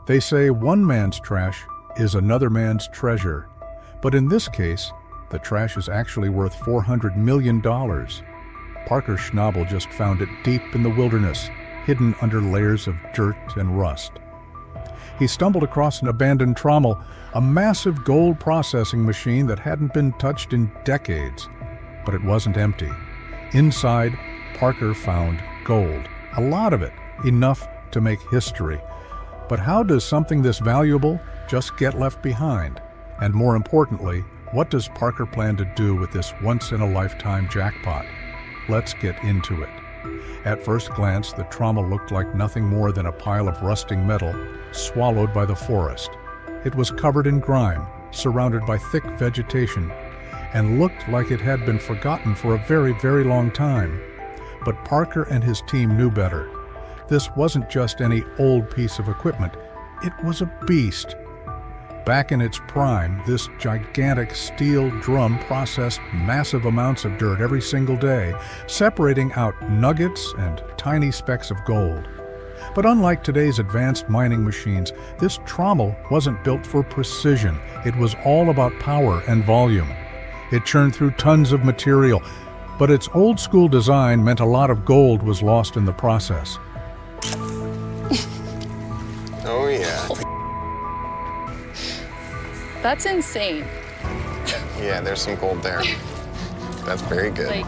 They say one man's trash is another man's treasure, but in this case, the trash is actually worth $400 million. Parker Schnabel just found it deep in the wilderness, hidden under layers of dirt and rust. He stumbled across an abandoned trommel, a massive gold processing machine that hadn't been touched in decades. But it wasn't empty. Inside, Parker found gold, a lot of it, enough to make history. But how does something this valuable just get left behind? And more importantly, what does Parker plan to do with this once-in-a-lifetime jackpot? Let's get into it. At first glance, the trommel looked like nothing more than a pile of rusting metal swallowed by the forest. It was covered in grime, surrounded by thick vegetation, and looked like it had been forgotten for a very, very long time. But Parker and his team knew better. This wasn't just any old piece of equipment. It was a beast. Back in its prime, this gigantic steel drum processed massive amounts of dirt every single day, separating out nuggets and tiny specks of gold. But unlike today's advanced mining machines, this trommel wasn't built for precision. It was all about power and volume. It churned through tons of material, but its old-school design meant a lot of gold was lost in the process. Oh, yeah. That's insane. Yeah, there's some gold there. That's very good.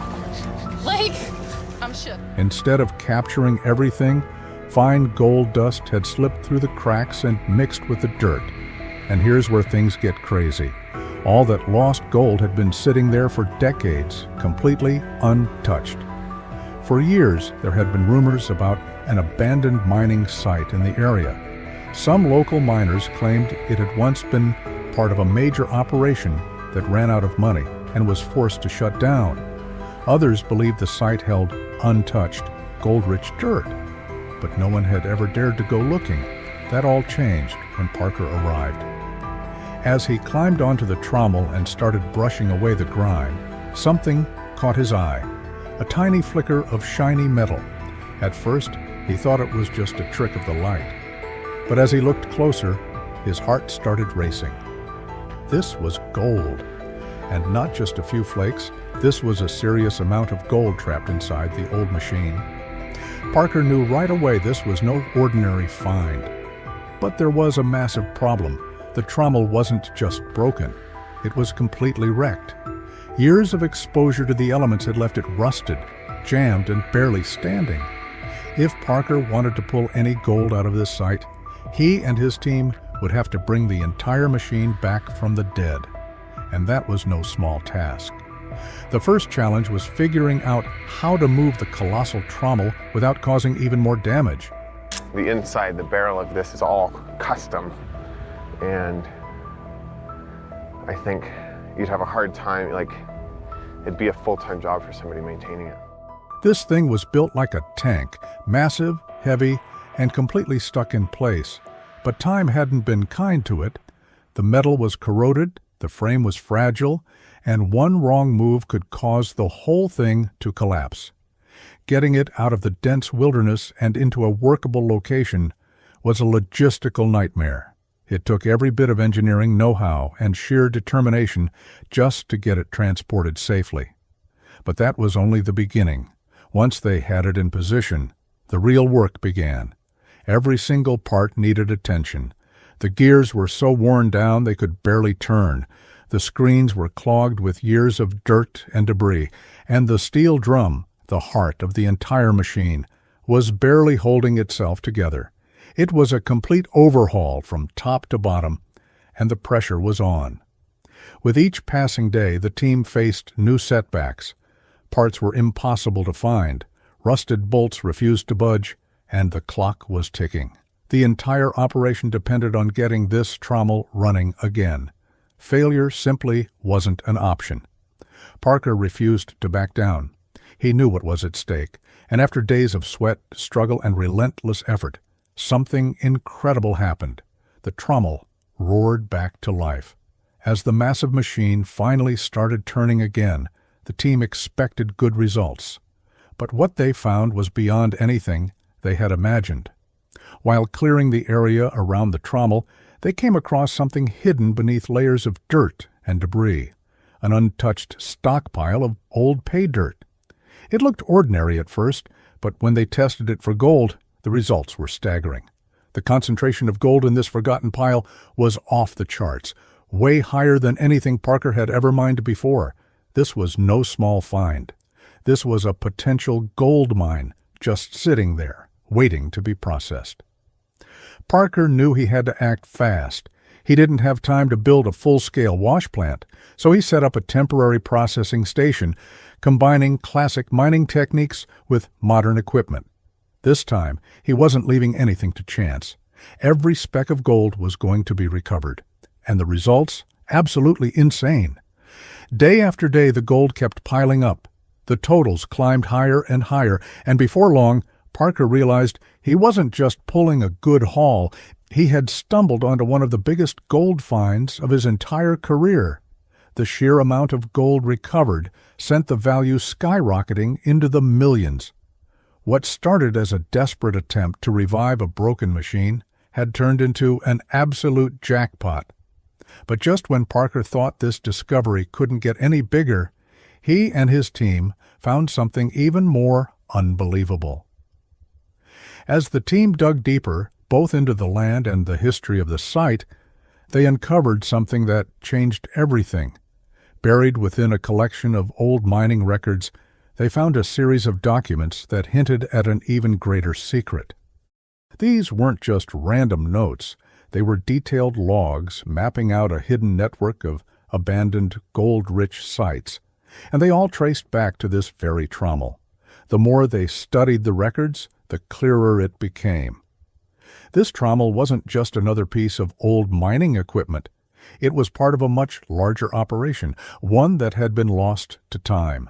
I'm shook. Instead of capturing everything, fine gold dust had slipped through the cracks and mixed with the dirt. And here's where things get crazy. All that lost gold had been sitting there for decades, completely untouched. For years, there had been rumors about an abandoned mining site in the area. Some local miners claimed it had once been part of a major operation that ran out of money and was forced to shut down. Others believed the site held untouched, gold-rich dirt, but no one had ever dared to go looking. That all changed when Parker arrived. As he climbed onto the trommel and started brushing away the grime, something caught his eye, a tiny flicker of shiny metal. At first, he thought it was just a trick of the light. But as he looked closer, his heart started racing. This was gold. And not just a few flakes, this was a serious amount of gold trapped inside the old machine. Parker knew right away this was no ordinary find. But there was a massive problem. The trommel wasn't just broken, it was completely wrecked. Years of exposure to the elements had left it rusted, jammed, and barely standing. If Parker wanted to pull any gold out of this site, he and his team would have to bring the entire machine back from the dead. And that was no small task. The first challenge was figuring out how to move the colossal trommel without causing even more damage. The inside, the barrel of this is all custom. And I think you'd have a hard time, it'd be a full-time job for somebody maintaining it. This thing was built like a tank, massive, heavy, and completely stuck in place. But time hadn't been kind to it. The metal was corroded, the frame was fragile, and one wrong move could cause the whole thing to collapse. Getting it out of the dense wilderness and into a workable location was a logistical nightmare. It took every bit of engineering know-how and sheer determination just to get it transported safely. But that was only the beginning. Once they had it in position, the real work began. Every single part needed attention. The gears were so worn down they could barely turn. The screens were clogged with years of dirt and debris, and the steel drum, the heart of the entire machine, was barely holding itself together. It was a complete overhaul from top to bottom, and the pressure was on. With each passing day, the team faced new setbacks. Parts were impossible to find, rusted bolts refused to budge, and the clock was ticking. The entire operation depended on getting this trommel running again. Failure simply wasn't an option. Parker refused to back down. He knew what was at stake, and after days of sweat, struggle, and relentless effort, something incredible happened. The trommel roared back to life. As the massive machine finally started turning again, the team expected good results. But what they found was beyond anything they had imagined. While clearing the area around the trommel, they came across something hidden beneath layers of dirt and debris, an untouched stockpile of old pay dirt. It looked ordinary at first, but when they tested it for gold, the results were staggering. The concentration of gold in this forgotten pile was off the charts, way higher than anything Parker had ever mined before. This was no small find. This was a potential gold mine just sitting there, waiting to be processed. Parker knew he had to act fast. He didn't have time to build a full-scale wash plant, so he set up a temporary processing station, combining classic mining techniques with modern equipment. This time, he wasn't leaving anything to chance. Every speck of gold was going to be recovered, and the results, absolutely insane. Day after day, the gold kept piling up. The totals climbed higher and higher, and before long, Parker realized he wasn't just pulling a good haul. He had stumbled onto one of the biggest gold finds of his entire career. The sheer amount of gold recovered sent the value skyrocketing into the millions. What started as a desperate attempt to revive a broken machine had turned into an absolute jackpot. But just when Parker thought this discovery couldn't get any bigger, he and his team found something even more unbelievable. As the team dug deeper, both into the land and the history of the site, they uncovered something that changed everything. Buried within a collection of old mining records, they found a series of documents that hinted at an even greater secret. These weren't just random notes. They were detailed logs mapping out a hidden network of abandoned gold-rich sites, and they all traced back to this very trommel. The more they studied the records, the clearer it became. This trommel wasn't just another piece of old mining equipment. It was part of a much larger operation, one that had been lost to time.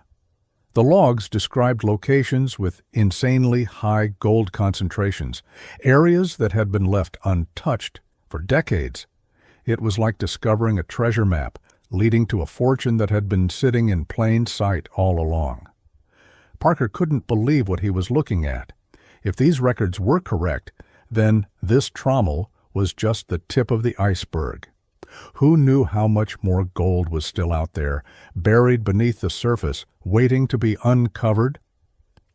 The logs described locations with insanely high gold concentrations, areas that had been left untouched for decades. It was like discovering a treasure map leading to a fortune that had been sitting in plain sight all along. Parker couldn't believe what he was looking at. If these records were correct, then this trommel was just the tip of the iceberg. Who knew how much more gold was still out there, buried beneath the surface, waiting to be uncovered?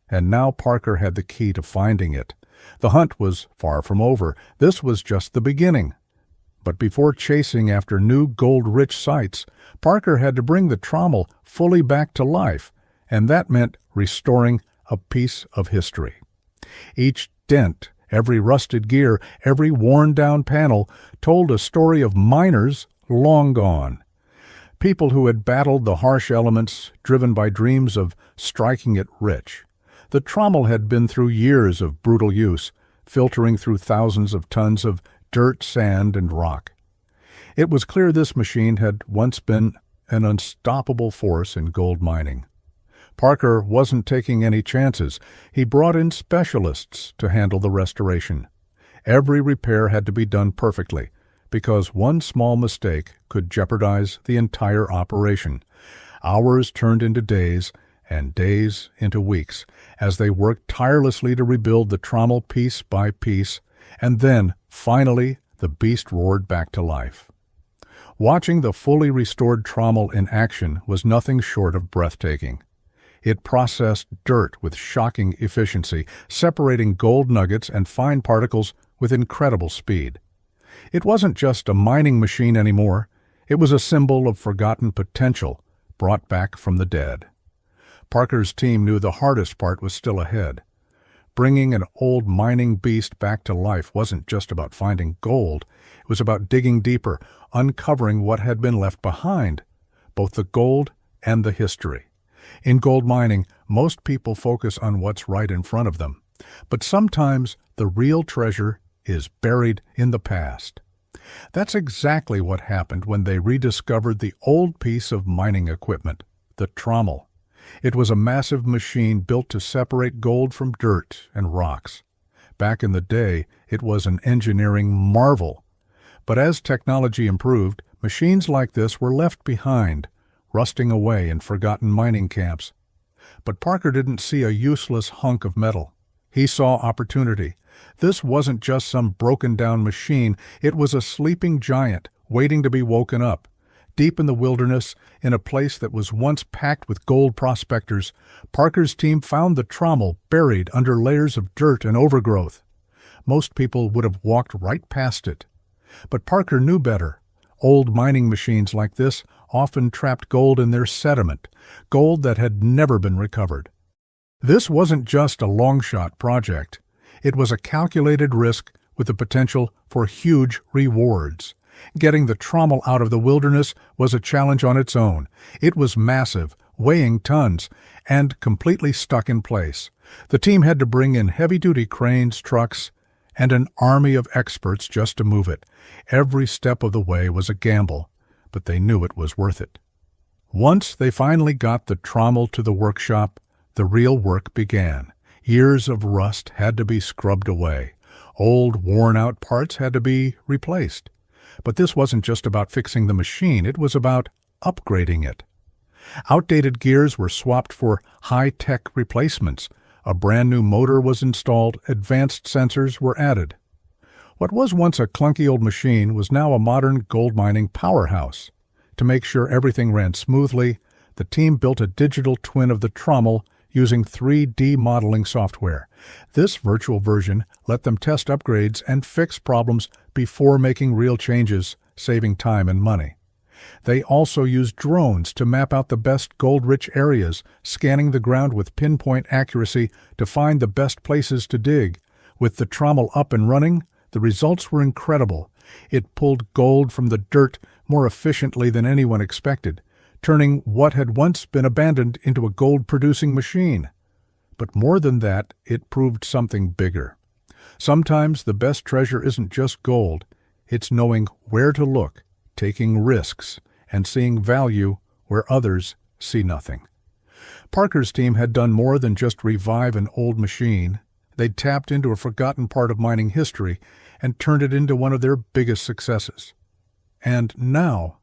And now Parker had the key to finding it. The hunt was far from over. This was just the beginning. But before chasing after new gold-rich sites, Parker had to bring the trommel fully back to life, and that meant restoring a piece of history. Each dent, every rusted gear, every worn-down panel told a story of miners long gone. People who had battled the harsh elements, driven by dreams of striking it rich. The trommel had been through years of brutal use, filtering through thousands of tons of dirt, sand, and rock. It was clear this machine had once been an unstoppable force in gold mining. Parker wasn't taking any chances. He brought in specialists to handle the restoration. Every repair had to be done perfectly, because one small mistake could jeopardize the entire operation. Hours turned into days, and days into weeks, as they worked tirelessly to rebuild the trommel piece by piece, and then, finally, the beast roared back to life. Watching the fully restored trommel in action was nothing short of breathtaking. It processed dirt with shocking efficiency, separating gold nuggets and fine particles with incredible speed. It wasn't just a mining machine anymore. It was a symbol of forgotten potential, brought back from the dead. Parker's team knew the hardest part was still ahead. Bringing an old mining beast back to life wasn't just about finding gold. It was about digging deeper, uncovering what had been left behind, both the gold and the history. In gold mining, most people focus on what's right in front of them, but sometimes the real treasure is buried in the past. That's exactly what happened when they rediscovered the old piece of mining equipment, the trommel. It was a massive machine built to separate gold from dirt and rocks. Back in the day, it was an engineering marvel. But as technology improved, machines like this were left behind, rusting away in forgotten mining camps. But Parker didn't see a useless hunk of metal. He saw opportunity, This wasn't just some broken-down machine, it was a sleeping giant waiting to be woken up. Deep in the wilderness, in a place that was once packed with gold prospectors, Parker's team found the Trommel buried under layers of dirt and overgrowth. Most people would have walked right past it. But Parker knew better. Old mining machines like this often trapped gold in their sediment, gold that had never been recovered. This wasn't just a long-shot project. It was a calculated risk with the potential for huge rewards. Getting the Trommel out of the wilderness was a challenge on its own. It was massive, weighing tons, and completely stuck in place. The team had to bring in heavy-duty cranes, trucks, and an army of experts just to move it. Every step of the way was a gamble, but they knew it was worth it. Once they finally got the Trommel to the workshop, the real work began. Years of rust had to be scrubbed away. Old, worn-out parts had to be replaced. But this wasn't just about fixing the machine, it was about upgrading it. Outdated gears were swapped for high-tech replacements. A brand-new motor was installed, advanced sensors were added. What was once a clunky old machine was now a modern gold mining powerhouse. To make sure everything ran smoothly, the team built a digital twin of the Trommel using 3D modeling software. This virtual version let them test upgrades and fix problems before making real changes, saving time and money. They also used drones to map out the best gold-rich areas, scanning the ground with pinpoint accuracy to find the best places to dig. With the Trommel up and running, the results were incredible. It pulled gold from the dirt more efficiently than anyone expected, turning what had once been abandoned into a gold-producing machine. But more than that, it proved something bigger. Sometimes the best treasure isn't just gold, it's knowing where to look, taking risks, and seeing value where others see nothing. Parker's team had done more than just revive an old machine. They'd tapped into a forgotten part of mining history and turned it into one of their biggest successes. And now,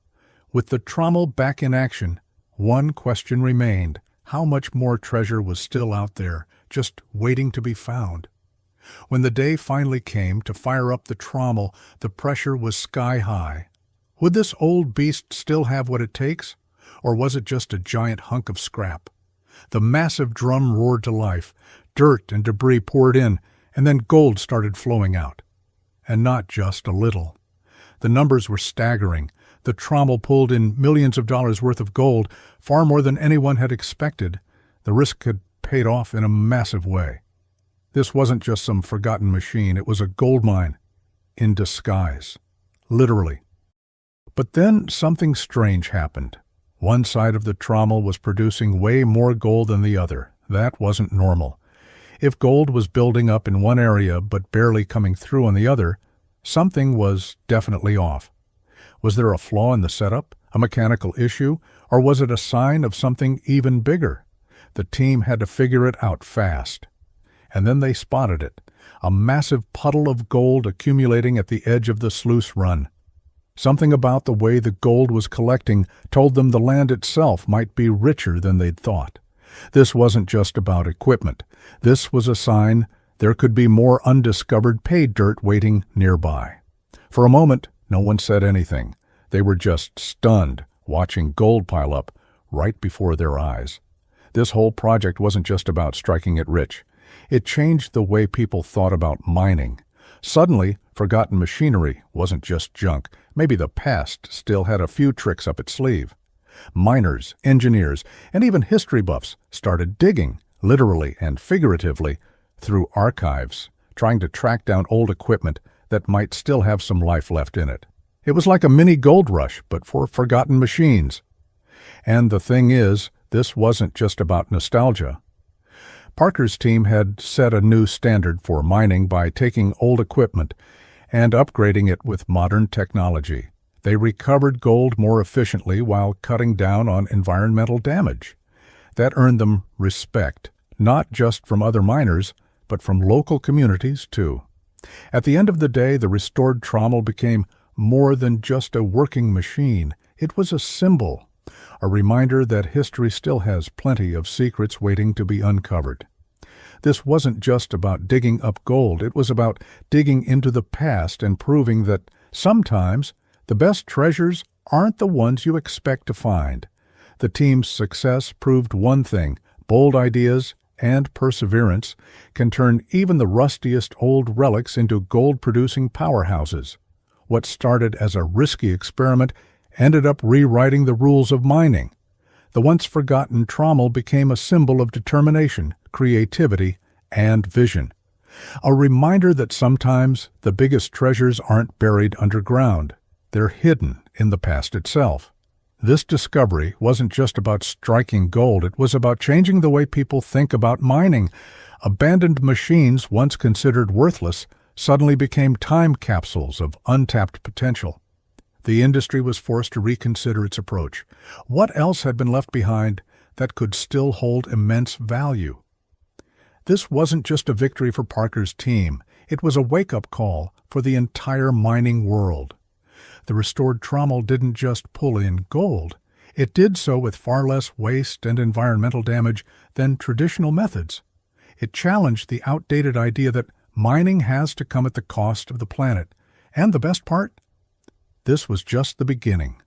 with the Trommel back in action, one question remained: how much more treasure was still out there, just waiting to be found? When the day finally came to fire up the Trommel, the pressure was sky-high. Would this old beast still have what it takes? Or was it just a giant hunk of scrap? The massive drum roared to life. Dirt and debris poured in, and then gold started flowing out. And not just a little. The numbers were staggering. The Trommel pulled in millions of dollars worth of gold, far more than anyone had expected. The risk had paid off in a massive way. This wasn't just some forgotten machine, it was a gold mine in disguise. Literally. But then something strange happened. One side of the Trommel was producing way more gold than the other. That wasn't normal. If gold was building up in one area but barely coming through on the other, something was definitely off. Was there a flaw in the setup, a mechanical issue, or was it a sign of something even bigger? The team had to figure it out fast. And then they spotted it, a massive puddle of gold accumulating at the edge of the sluice run. Something about the way the gold was collecting told them the land itself might be richer than they'd thought. This wasn't just about equipment. This was a sign there could be more undiscovered pay dirt waiting nearby. For a moment, no one said anything. They were just stunned, watching gold pile up right before their eyes. This whole project wasn't just about striking it rich. It changed the way people thought about mining. Suddenly, forgotten machinery wasn't just junk. Maybe the past still had a few tricks up its sleeve. Miners, engineers, and even history buffs started digging, literally and figuratively, through archives, trying to track down old equipment that might still have some life left in it. It was like a mini gold rush, but for forgotten machines. And the thing is, this wasn't just about nostalgia. Parker's team had set a new standard for mining by taking old equipment and upgrading it with modern technology. They recovered gold more efficiently while cutting down on environmental damage. That earned them respect, not just from other miners, but from local communities too. At the end of the day, the restored Trommel became more than just a working machine. It was a symbol, a reminder that history still has plenty of secrets waiting to be uncovered. This wasn't just about digging up gold, it was about digging into the past and proving that sometimes the best treasures aren't the ones you expect to find. The team's success proved one thing: bold ideas and perseverance can turn even the rustiest old relics into gold-producing powerhouses. What started as a risky experiment ended up rewriting the rules of mining. The once-forgotten Trommel became a symbol of determination, creativity, and vision. A reminder that sometimes the biggest treasures aren't buried underground. They're hidden in the past itself. This discovery wasn't just about striking gold, it was about changing the way people think about mining. Abandoned machines, once considered worthless, suddenly became time capsules of untapped potential. The industry was forced to reconsider its approach. What else had been left behind that could still hold immense value? This wasn't just a victory for Parker's team, it was a wake-up call for the entire mining world. The restored Trommel didn't just pull in gold, it did so with far less waste and environmental damage than traditional methods. It challenged the outdated idea that mining has to come at the cost of the planet. And the best part? This was just the beginning.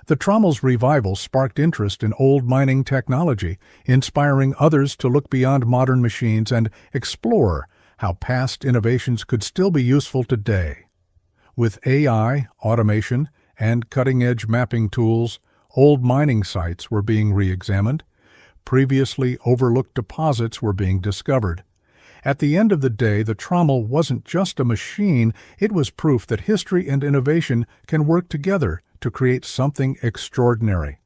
The Trommel's revival sparked interest in old mining technology, inspiring others to look beyond modern machines and explore how past innovations could still be useful today. With AI, automation, and cutting-edge mapping tools, old mining sites were being re-examined. Previously overlooked deposits were being discovered. At the end of the day, the Trommel wasn't just a machine, it was proof that history and innovation can work together to create something extraordinary.